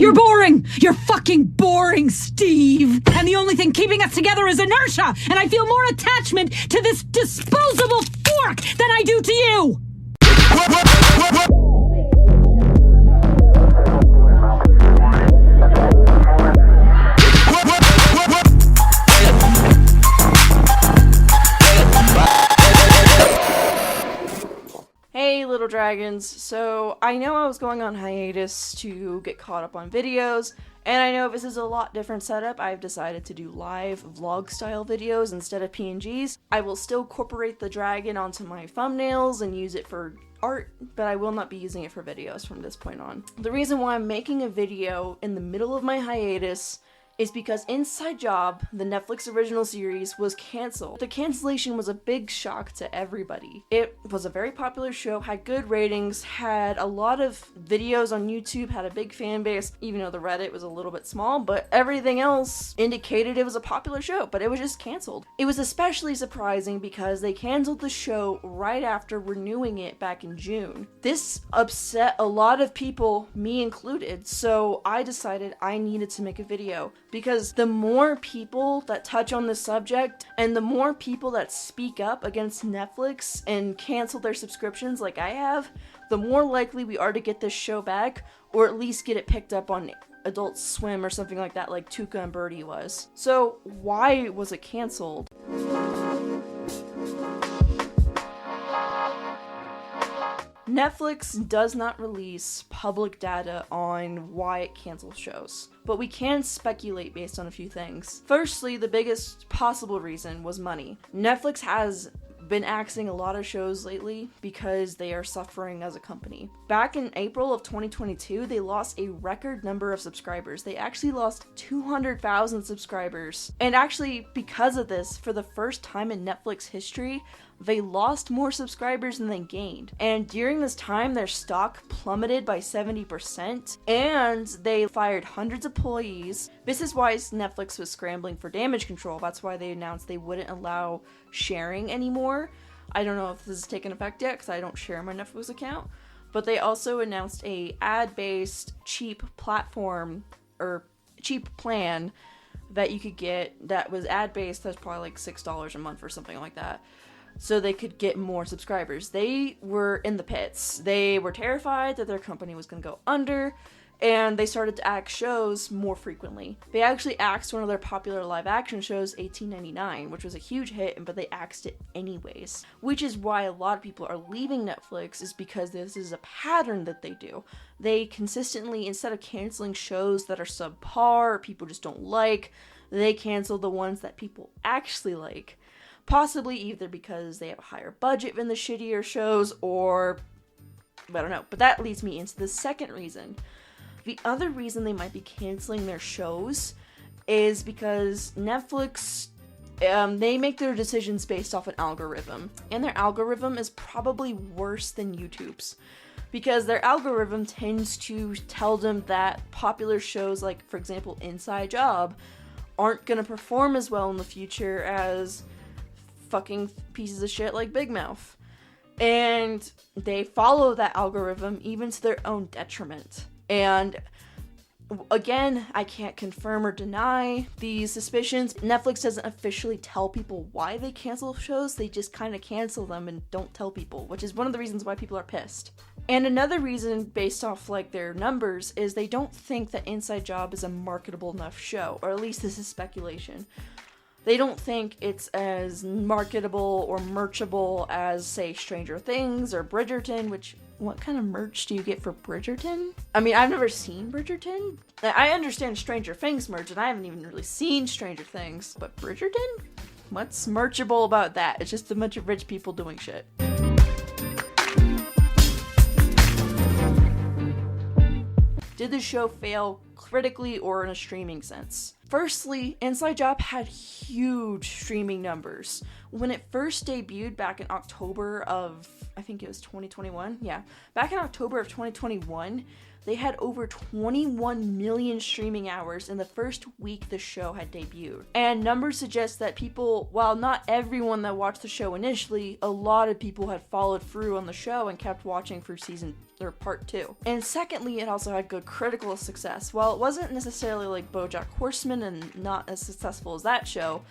You're boring! You're fucking boring, Steve! And the only thing keeping us together is inertia, and I feel more attachment to this disposable fork than I do to you! Hey little dragons, so I know I was going on hiatus to get caught up on videos, and I know this is a lot different setup. I've decided to do live vlog style videos instead of PNGs. I will still incorporate the dragon onto my thumbnails and use it for art, but I will not be using it for videos from this point on. The reason why I'm making a video in the middle of my hiatus is because Inside Job, the Netflix original series, was canceled. The cancellation was a big shock to everybody. It was a very popular show, had good ratings, had a lot of videos on YouTube, had a big fan base, even though the Reddit was a little bit small, but everything else indicated it was a popular show, but it was just canceled. It was especially surprising because they canceled the show right after renewing it back in June. This upset a lot of people, me included, so I decided I needed to make a video. Because the more people that touch on this subject and the more people that speak up against Netflix and cancel their subscriptions like I have, the more likely we are to get this show back, or at least get it picked up on Adult Swim or something like that, like Tuca and Birdie was. So why was it canceled? Netflix does not release public data on why it cancels shows, but we can speculate based on a few things. Firstly, the biggest possible reason was money. Netflix has been axing a lot of shows lately because they are suffering as a company. Back in April of 2022, they lost a record number of subscribers. They actually lost 200,000 subscribers. And actually, because of this, for the first time in Netflix history, they lost more subscribers than they gained. And during this time, their stock plummeted by 70%, and they fired hundreds of employees. This is why Netflix was scrambling for damage control. That's why they announced they wouldn't allow sharing anymore. I don't know if this has taken effect yet, because I don't share my Netflix account. But they also announced a ad-based cheap platform, or cheap plan, that you could get that was ad-based. That's probably like $6 a month or something like that. So they could get more subscribers. They were in the pits. They were terrified that their company was going to go under, and they started to axe shows more frequently. They actually axed one of their popular live action shows, 1899, which was a huge hit, but they axed it anyways. Which is why a lot of people are leaving Netflix, is because this is a pattern that they do. They consistently, instead of canceling shows that are subpar, or people just don't like, they cancel the ones that people actually like. Possibly either because they have a higher budget than the shittier shows, or I don't know. But that leads me into the second reason. The other reason they might be canceling their shows is because Netflix, they make their decisions based off an algorithm. And their algorithm is probably worse than YouTube's. Because their algorithm tends to tell them that popular shows like, for example, Inside Job, aren't going to perform as well in the future as fucking pieces of shit like Big Mouth. And they follow that algorithm even to their own detriment. And again, I can't confirm or deny these suspicions. Netflix doesn't officially tell people why they cancel shows. They just kind of cancel them and don't tell people, which is one of the reasons why people are pissed. And another reason, based off like their numbers, is they don't think that Inside Job is a marketable enough show, or at least this is speculation. They don't think it's as marketable or merchable as, say, Stranger Things or Bridgerton, which, what kind of merch do you get for Bridgerton? I mean, I've never seen Bridgerton. I understand Stranger Things merch, and I haven't even really seen Stranger Things. But Bridgerton? What's merchable about that? It's just a bunch of rich people doing shit. Did the show fail critically or in a streaming sense? Firstly, Inside Job had huge streaming numbers. When it first debuted back in October of, I think it was 2021, yeah. Back in October of 2021, They had over 21 million streaming hours in the first week the show had debuted. And numbers suggest that people, while not everyone that watched the show initially, a lot of people had followed through on the show and kept watching for part 2. And secondly, it also had good critical success. While it wasn't necessarily like Bojack Horseman and not as successful as that show,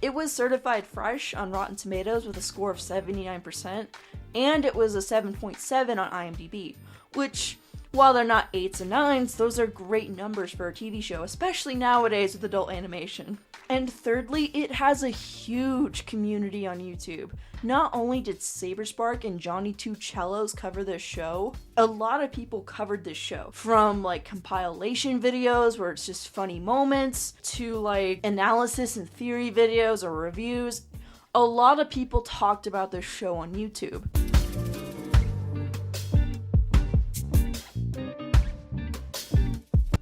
it was certified fresh on Rotten Tomatoes with a score of 79%, and it was a 7.7 on IMDb, which, while they're not 8s and 9s, those are great numbers for a TV show, especially nowadays with adult animation. And thirdly, it has a huge community on YouTube. Not only did Saberspark and Johnny Two Cellos cover this show, a lot of people covered this show. From like compilation videos where it's just funny moments, to like analysis and theory videos or reviews. A lot of people talked about this show on YouTube.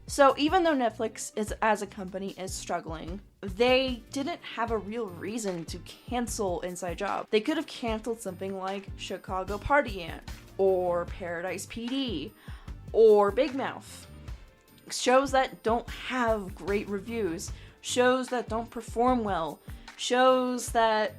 So even though Netflix as a company is struggling, they didn't have a real reason to cancel Inside Job. They could have canceled something like Chicago Party Ant, or Paradise PD, or Big Mouth. Shows that don't have great reviews, shows that don't perform well, shows that,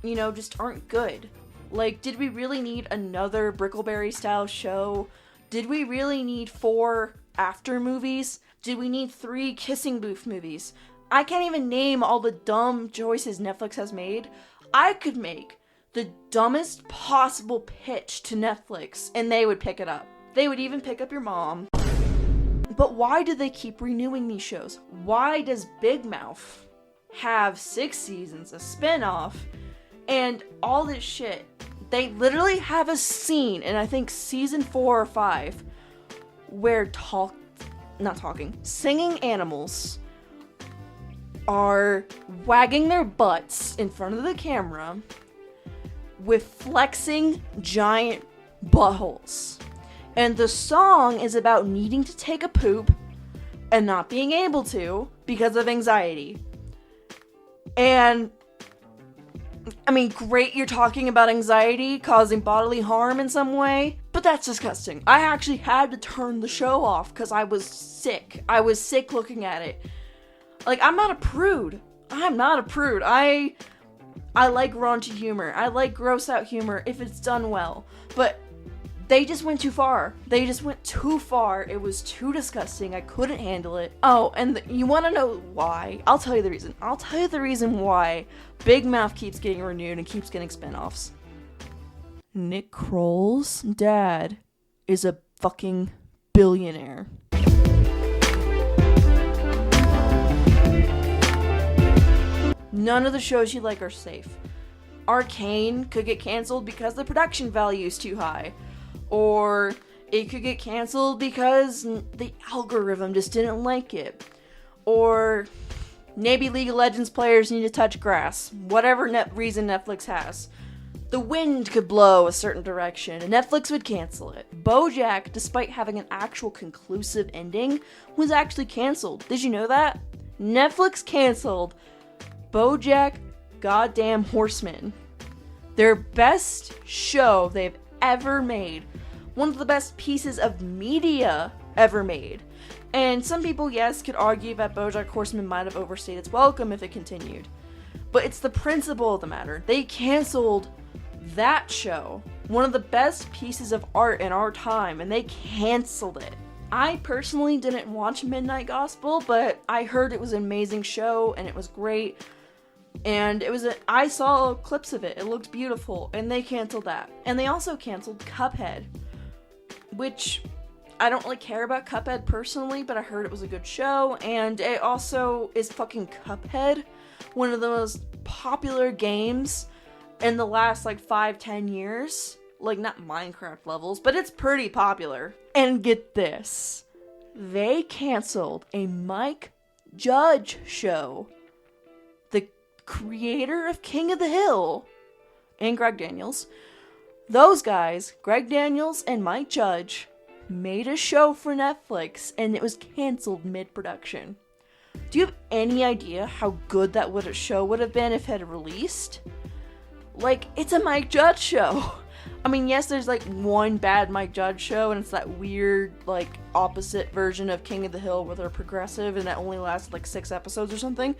just aren't good. Like, did we really need another Brickleberry style show? Did we really need 4 after movies? Did we need 3 kissing booth movies? I can't even name all the dumb choices Netflix has made. I could make the dumbest possible pitch to Netflix and they would pick it up. They would even pick up your mom. But why do they keep renewing these shows? Why does Big Mouth have 6 seasons, a spinoff, and all this shit? They literally have a scene in I think season 4 or 5 where singing animals are wagging their butts in front of the camera with flexing giant buttholes. And the song is about needing to take a poop and not being able to because of anxiety. And I mean, great, you're talking about anxiety causing bodily harm in some way, but that's disgusting. I actually had to turn the show off because I was sick. I was sick looking at it. Like, I'm not a prude. I'm not a prude. I like raunchy humor. I like gross out humor if it's done well. But they just went too far. They just went too far. It was too disgusting. I couldn't handle it. Oh, and you want to know why? I'll tell you the reason. I'll tell you the reason why Big Mouth keeps getting renewed and keeps getting spinoffs. Nick Kroll's dad is a fucking billionaire. None of the shows you like are safe. Arcane could get canceled because the production value is too high. Or it could get canceled because the algorithm just didn't like it. Or maybe League of Legends players need to touch grass. Whatever reason Netflix has. The wind could blow a certain direction and Netflix would cancel it. Bojack, despite having an actual conclusive ending, was actually canceled. Did you know that? Netflix canceled Bojack goddamn Horseman. Their best show they've ever made. One of the best pieces of media ever made. And some people, yes, could argue that Bojack Horseman might have overstayed its welcome if it continued. But it's the principle of the matter. They canceled that show. One of the best pieces of art in our time, and they canceled it. I personally didn't watch Midnight Gospel, but I heard it was an amazing show, and it was great. And I saw clips of it. It looked beautiful, and they canceled that. And they also canceled Cuphead, which I don't really care about Cuphead personally, but I heard it was a good show, and it also is fucking Cuphead, one of the most popular games in the last 5-10 years. Like, not Minecraft levels, but it's pretty popular. And get this, they canceled a Mike Judge show. The creator of King of the Hill and Greg Daniels. Those guys, Greg Daniels and Mike Judge, made a show for Netflix and it was canceled mid-production. Do you have any idea how good that show would have been if it had released? It's a Mike Judge show. I mean, yes, there's like one bad Mike Judge show, and it's that weird, like, opposite version of King of the Hill where they're progressive, and that only lasted like 6 episodes or something.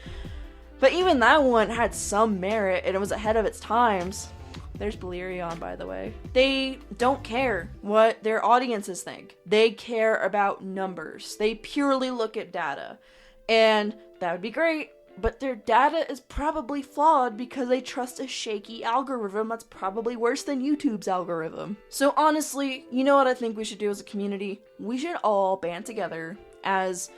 But even that one had some merit, and it was ahead of its times. There's Balerion, by the way. They don't care what their audiences think. They care about numbers. They purely look at data. And that would be great, but their data is probably flawed because they trust a shaky algorithm that's probably worse than YouTube's algorithm. So honestly, you know what I think we should do as a community? We should all band together as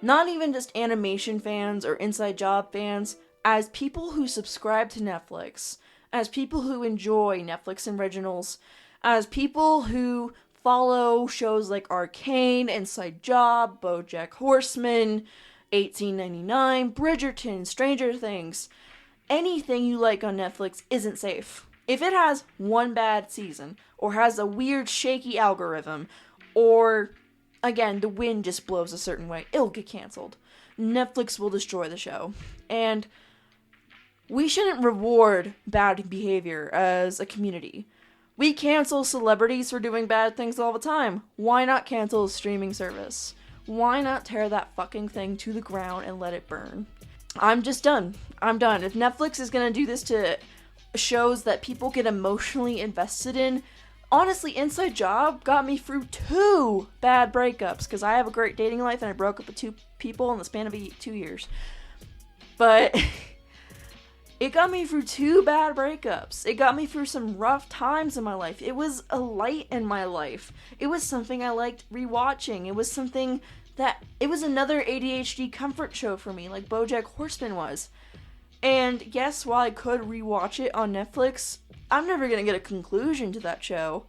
not even just animation fans or Inside Job fans, as people who subscribe to Netflix, as people who enjoy Netflix originals, as people who follow shows like Arcane, Inside Job, Bojack Horseman, 1899, Bridgerton, Stranger Things. Anything you like on Netflix isn't safe. If it has one bad season, or has a weird shaky algorithm, or, again, the wind just blows a certain way, it'll get canceled. Netflix will destroy the show. And we shouldn't reward bad behavior as a community. We cancel celebrities for doing bad things all the time. Why not cancel a streaming service? Why not tear that fucking thing to the ground and let it burn? I'm just done. I'm done. If Netflix is gonna do this to shows that people get emotionally invested in, honestly, Inside Job got me through 2 bad breakups, because I have a great dating life and I broke up with 2 people in the span of 2 years. But it got me through 2 bad breakups. It got me through some rough times in my life. It was a light in my life. It was something I liked rewatching. It was another ADHD comfort show for me, like Bojack Horseman was. And yes, while I could rewatch it on Netflix, I'm never gonna get a conclusion to that show.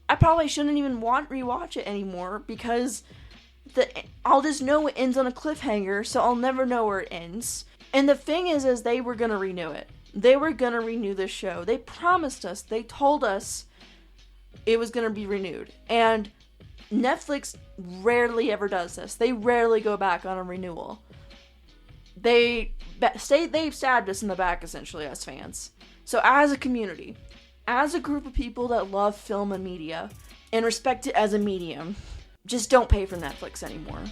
I probably shouldn't even rewatch it anymore, because I'll just know it ends on a cliffhanger, so I'll never know where it ends. And the thing is they were gonna renew it. They were gonna renew this show. They promised us. They told us it was gonna be renewed. And Netflix rarely ever does this. They rarely go back on a renewal. They've stabbed us in the back, essentially, as fans. So as a community, as a group of people that love film and media, and respect it as a medium, just don't pay for Netflix anymore.